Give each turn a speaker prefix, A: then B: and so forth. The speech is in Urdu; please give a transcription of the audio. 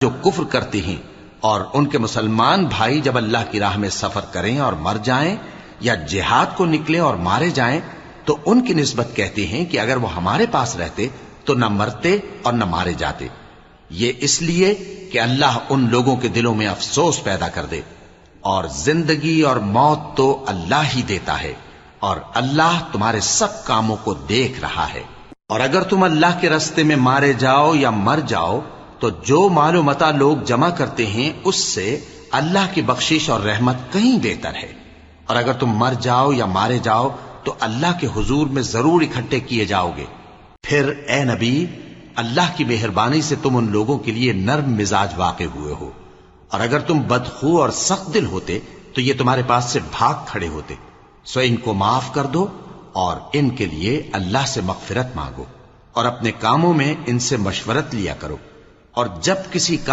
A: جو کفر کرتے ہیں، اور ان کے مسلمان بھائی جب اللہ کی راہ میں سفر کریں اور مر جائیں یا جہاد کو نکلیں اور مارے جائیں تو ان کی نسبت کہتے ہیں کہ اگر وہ ہمارے پاس رہتے تو نہ مرتے اور نہ مارے جاتے، یہ اس لیے کہ اللہ ان لوگوں کے دلوں میں افسوس پیدا کر دے، اور زندگی اور موت تو اللہ ہی دیتا ہے، اور اللہ تمہارے سب کاموں کو دیکھ رہا ہے۔ اور اگر تم اللہ کے راستے میں مارے جاؤ یا مر جاؤ تو جو مال و متاع لوگ جمع کرتے ہیں اس سے اللہ کی بخشش اور رحمت کہیں بہتر ہے، اور اگر تم مر جاؤ یا مارے جاؤ تو اللہ کے حضور میں ضرور اکٹھے کیے جاؤ گے۔ پھر اے نبی، اللہ کی مہربانی سے تم ان لوگوں کے لیے نرم مزاج واقع ہوئے ہو، اور اگر تم بدخو اور سخت دل ہوتے تو یہ تمہارے پاس سے بھاگ کھڑے ہوتے، سو ان کو معاف کر دو اور ان کے لیے اللہ سے مغفرت مانگو، اور اپنے کاموں میں ان سے مشورت لیا کرو، اور جب کسی کام